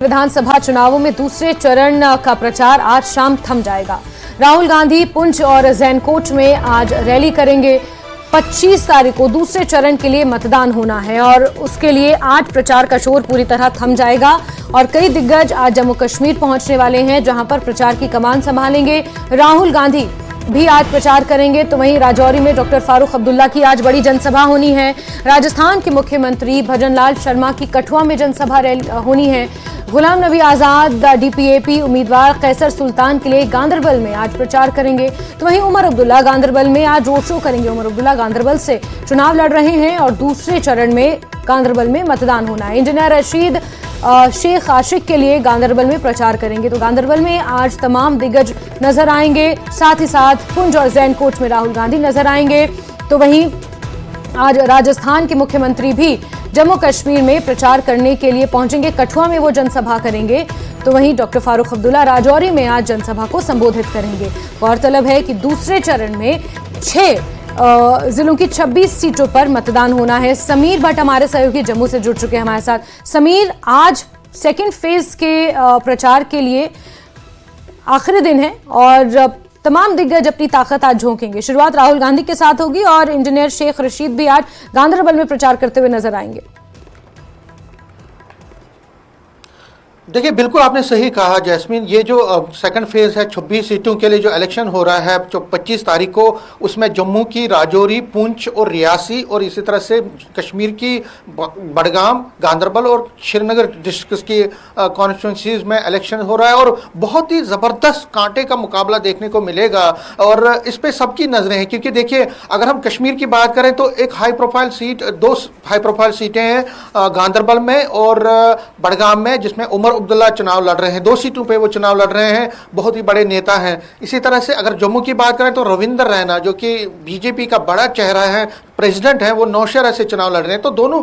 विधानसभा चुनावों में दूसरे चरण का प्रचार आज शाम थम जाएगा। राहुल गांधी पुंछ और जैनकोट में आज रैली करेंगे। 25 तारीख को दूसरे चरण के लिए मतदान होना है और उसके लिए आज प्रचार का शोर पूरी तरह थम जाएगा और कई दिग्गज आज जम्मू कश्मीर पहुंचने वाले हैं, जहां पर प्रचार की कमान संभालेंगे। राहुल गांधी भी आज प्रचार करेंगे। तो वहीं राजौरी में डॉक्टर फारूक अब्दुल्ला की आज बड़ी जनसभा होनी है। राजस्थान के मुख्यमंत्री भजनलाल शर्मा की कठुआ में जनसभा होनी है। गुलाम नबी आजाद डीपीएपी उम्मीदवार कैसर सुल्तान के लिए गांदरबल में आज प्रचार करेंगे। तो वहीं उमर अब्दुल्ला गांदरबल में आज रोड शो करेंगे। उमर अब्दुल्ला गांदरबल से चुनाव लड़ रहे हैं और दूसरे चरण में गांदरबल में मतदान होना है। इंजीनियर रशीद शेख आशिक के लिए गांदरबल में प्रचार करेंगे। तो गांदरबल में आज तमाम दिग्गज नजर आएंगे, साथ ही साथ पुंछ और जैनकोट में राहुल गांधी नजर आएंगे। तो वहीं आज राजस्थान के मुख्यमंत्री भी जम्मू कश्मीर में प्रचार करने के लिए पहुंचेंगे। कठुआ में वो जनसभा करेंगे। तो वहीं डॉक्टर फारूक अब्दुल्ला राजौरी में आज जनसभा को संबोधित करेंगे। गौरतलब है कि दूसरे चरण में 6 जिलों की 26 सीटों पर मतदान होना है। समीर भट्ट हमारे सहयोगी जम्मू से जुड़ चुके हैं हमारे साथ। समीर, आज सेकंड फेज के प्रचार के लिए आखिरी दिन है और तमाम दिग्गज अपनी ताकत आज झोंकेंगे। शुरुआत राहुल गांधी के साथ होगी और इंजीनियर शेख रशीद भी आज गांदरबल में प्रचार करते हुए नजर आएंगे। देखिए, बिल्कुल आपने सही कहा जैस्मीन। ये जो सेकंड फेज है, 26 सीटों के लिए जो इलेक्शन हो रहा है जो 25 तारीख को, उसमें जम्मू की राजौरी, पुंछ और रियासी और इसी तरह से कश्मीर की बडगाम, गांदरबल और श्रीनगर डिस्ट्रिक्ट की कॉन्स्टिट्यूंसीज में इलेक्शन हो रहा है और बहुत ही ज़बरदस्त कांटे का मुकाबला देखने को मिलेगा और इस पर सबकी नज़रें हैं। क्योंकि देखिए, अगर हम कश्मीर की बात करें तो एक high profile seat, 2 high profile सीटें हैं गांदरबल में और बडगाम में, जिसमें उमर अब्दुल्ला चुनाव लड़ रहे हैं। 2 सीटों पे वो चुनाव लड़ रहे हैं, बहुत ही बड़े नेता हैं। इसी तरह से अगर जम्मू की बात करें तो रविंदर रैना, जो कि बीजेपी का बड़ा चेहरा है, प्रेसिडेंट है, वो नौशहरा से चुनाव लड़ रहे हैं। तो दोनों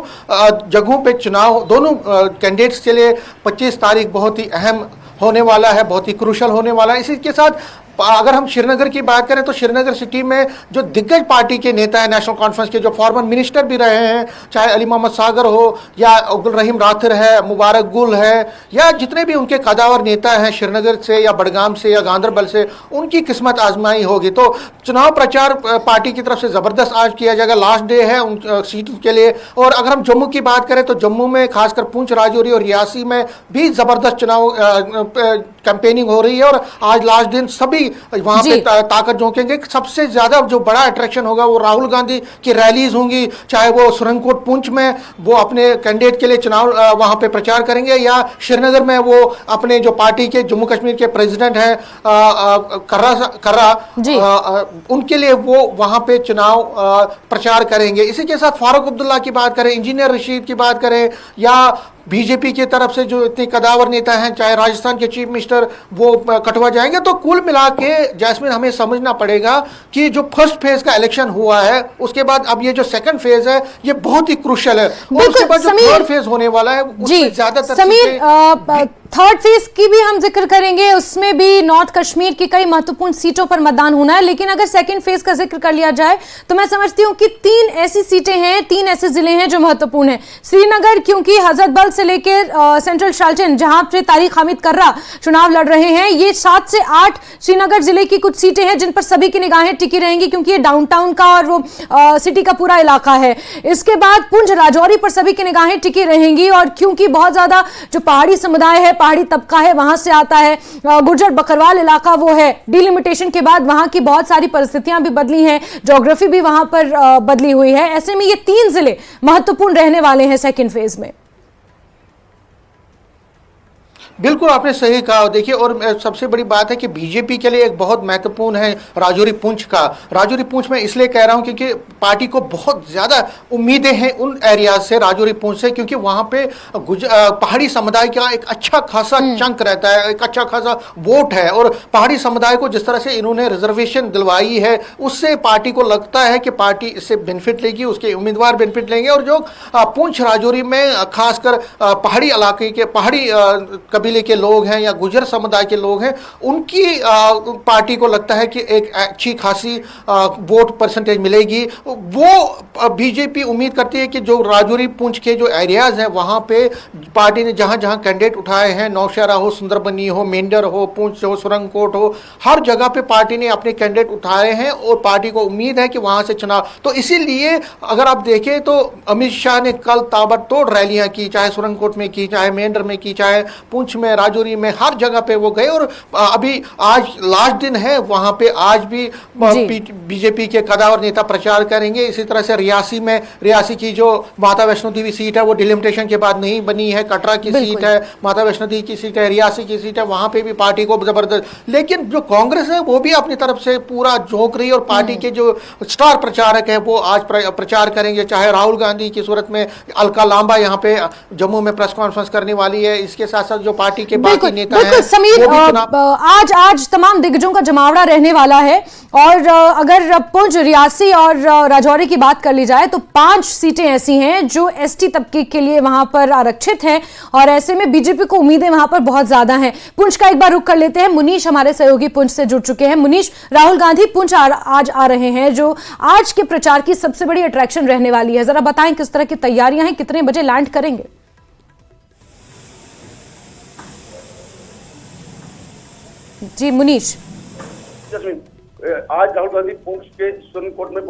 जगहों पे चुनाव, दोनों कैंडिडेट्स के लिए 25 तारीख बहुत ही अहम होने वाला है, बहुत ही क्रूशल होने वाला है। इसी के साथ अगर हम श्रीनगर की बात करें तो श्रीनगर सिटी में जो दिग्गज पार्टी के नेता हैं, नेशनल कॉन्फ्रेंस के जो फॉर्मर मिनिस्टर भी रहे हैं, चाहे अली मोहम्मद सागर हो या अब्दुल रहीम राथिर है, मुबारक गुल है, या जितने भी उनके कदावर नेता हैं श्रीनगर से या बडगाम से या गांदरबल से, उनकी किस्मत आजमाई होगी। तो चुनाव प्रचार पार्टी की तरफ से ज़बरदस्त आज किया जाएगा। लास्ट डे है उन सीटों के लिए। और अगर हम जम्मू की बात करें तो जम्मू में खासकर पुंछ, राजौरी और रियासी में भी ज़बरदस्त चुनाव कैंपेनिंग हो रही है और आज लास्ट दिन सभी वहां पे ताकत झोंकेंगे। सबसे ज्यादा जो बड़ा अट्रैक्शन होगा वो राहुल गांधी की रैलीज होंगी, चाहे वो सुरंगकोट पुंछ में वो अपने कैंडिडेट के लिए चुनाव वहां पे प्रचार करेंगे या श्रीनगर में वो अपने जो पार्टी के जम्मू कश्मीर के प्रेसिडेंट हैं कर्रा उनके लिए वो वहां पे चुनाव प्रचार करेंगे। इसी के साथ फारूक अब्दुल्ला की बात करें, इंजीनियर रशीद की बात करें या बीजेपी की तरफ से जो इतने कदावर नेता हैं, चाहे राजस्थान के चीफ मिनिस्टर, वो कठुआ जाएंगे। तो कुल मिला के जैस्मिन हमें समझना पड़ेगा कि जो फर्स्ट फेज का इलेक्शन हुआ है, उसके बाद अब ये जो सेकंड फेज है ये बहुत ही क्रूशियल है और उसके बाद जो थर्ड फेज होने वाला है उसमें ज्यादातर थर्ड फेज की भी हम जिक्र करेंगे। उसमें भी नॉर्थ कश्मीर की कई महत्वपूर्ण सीटों पर मतदान होना है। लेकिन अगर सेकंड फेज का जिक्र कर लिया जाए तो मैं समझती हूं कि 3 ऐसी सीटें हैं, 3 ऐसे जिले हैं जो महत्वपूर्ण हैं। श्रीनगर, क्योंकि हजरतबल से लेकर सेंट्रल शाल्टन, जहां पे तारिक हामिद कर्रा चुनाव लड़ रहे हैं, ये 7 से 8 श्रीनगर जिले की कुछ सीटें हैं जिन पर सभी की निगाहें टिकी रहेंगी, क्योंकि ये डाउनटाउन का और वो सिटी का पूरा इलाका है। इसके बाद पुंछ, राजौरी पर सभी की निगाहें टिकी रहेंगी और क्योंकि बहुत ज्यादा जो पहाड़ी समुदाय है, पहाड़ी तबका है, वहां से आता है, गुर्जर बकरवाल इलाका वो है। डिलिमिटेशन के बाद वहां की बहुत सारी परिस्थितियां भी बदली हैं, ज्योग्राफी भी वहां पर बदली हुई है। ऐसे में ये 3 जिले महत्वपूर्ण रहने वाले हैं सेकंड फेज में। बिल्कुल आपने सही कहा। देखिए, और सबसे बड़ी बात है कि बीजेपी के लिए एक बहुत महत्वपूर्ण है राजौरी पुंछ का। राजौरी पुंछ में इसलिए कह रहा हूं क्योंकि पार्टी को बहुत ज़्यादा उम्मीदें हैं उन एरियाज से, राजौरी पुंछ से, क्योंकि वहां पे पहाड़ी समुदाय का एक अच्छा खासा चंक रहता है, एक अच्छा खासा वोट है और पहाड़ी समुदाय को जिस तरह से इन्होंने रिजर्वेशन दिलवाई है उससे पार्टी को लगता है कि पार्टी इससे बेनिफिट लेगी, उसके उम्मीदवार बेनिफिट लेंगे। और जो पुंछ राजौरी में खासकर पहाड़ी इलाके के पहाड़ी कबीले के लोग हैं या गुजर समुदाय के लोग हैं, उनकी पार्टी को लगता है कि एक अच्छी खासी वोट परसेंटेज मिलेगी। वो बीजेपी उम्मीद करती है कि जो राजौरी पुंछ के जो एरियाज हैं वहाँ पे पार्टी ने जहाँ जहाँ कैंडिडेट उठाए हैं, नौशहरा हो, सुंदरबनी हो, मेंढर हो, पुंछ हो, सुरंगकोट हो, हर जगह पे पार्टी ने अपने कैंडिडेट उठाए हैं और पार्टी को उम्मीद है कि वहाँ से चुनाव। तो इसीलिए अगर आप देखें तो अमित शाह ने कल ताबड़तोड़ रैलियां की, चाहे सुरंगकोट में की, चाहे मेंढर में की, चाहे पुंछ में, राजौरी में, हर जगह पे वो गए। और अभी आज लास्ट दिन है वहां पे, आज भी बीजेपी के कदावर नेता प्रचार करेंगे। इसी तरह से रियासी की जो माता वैष्णो देवी सीट है वो डिलिमिटेशन के बाद नहीं बनी है, कटरा की सीट है, माता वैष्णो देवी की सीट है, रियासी की सीट है, वहां पे भी पार्टी को जबरदस्त। लेकिन जो कांग्रेस है वो भी अपनी तरफ से पूरा झोंक रही है और पार्टी के जो स्टार प्रचारक है वो आज प्रचार करेंगे। चाहे राहुल गांधी की सूरत में अलका लांबा यहाँ पे जम्मू में प्रेस कॉन्फ्रेंस करने वाली है, इसके साथ साथ जो पार्टी के बाकी नेता हैं समीर, आज तमाम दिग्गजों का जमावड़ा रहने वाला है। और अगर पुंछ, रियासी और राजौरी की बात कर ली जाए तो 5 सीटें ऐसी हैं जो एसटी तबके के लिए वहां पर आरक्षित हैं और ऐसे में बीजेपी को उम्मीदें वहां पर बहुत ज्यादा हैं। पुंछ का एक बार रुख कर लेते हैं। मुनीश हमारे सहयोगी पुंछ से जुड़ चुके हैं। मुनीश, राहुल गांधी पुंछ आज आ रहे हैं, जो आज के प्रचार की सबसे बड़ी अट्रैक्शन रहने वाली है। जरा बताएं किस तरह की तैयारियां हैं, कितने बजे लैंड करेंगे? जी मुनीश। आज राहुल गांधी पुंछ के सुरनकोट में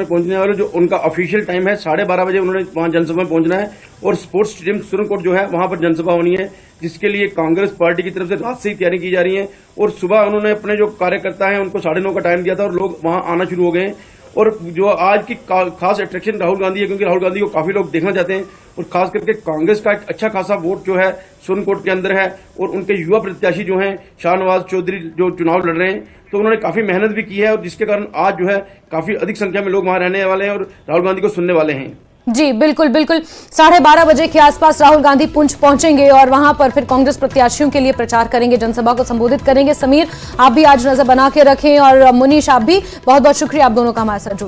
पहुंचने वाले जो उनका ऑफिशियल टाइम है 12:30 बजे उन्होंने वहां जनसभा में पहुंचना है। और स्पोर्ट्स स्टेडियम सुरनकोट जो है वहां पर जनसभा होनी है, जिसके लिए कांग्रेस पार्टी की तरफ से रात से ही तैयारी की जा रही है। और सुबह उन्होंने अपने जो कार्यकर्ता हैं उनको 9:30 का टाइम दिया था और लोग वहां आना शुरू हो गए हैं। और जो आज की खास अट्रैक्शन राहुल गांधी है, क्योंकि राहुल गांधी को काफी लोग देखना चाहते हैं और खास करके कांग्रेस का एक अच्छा खासा वोट जो है सुरनकोट के अंदर है। और उनके युवा प्रत्याशी जो हैं शाहनवाज चौधरी जो चुनाव लड़ रहे हैं, तो उन्होंने काफी मेहनत भी की है और जिसके कारण आज जो है काफी अधिक संख्या में लोग वहां रहने वाले हैं और राहुल गांधी को सुनने वाले हैं। जी बिल्कुल बिल्कुल, 12:30 बजे के आसपास राहुल गांधी पुंछ पहुंचेंगे और वहां पर फिर कांग्रेस प्रत्याशियों के लिए प्रचार करेंगे, जनसभा को संबोधित करेंगे। समीर, आप भी आज नजर बना के रखें और मुनीश, आप भी बहुत बहुत शुक्रिया आप दोनों का हमारे साथ जुड़ने।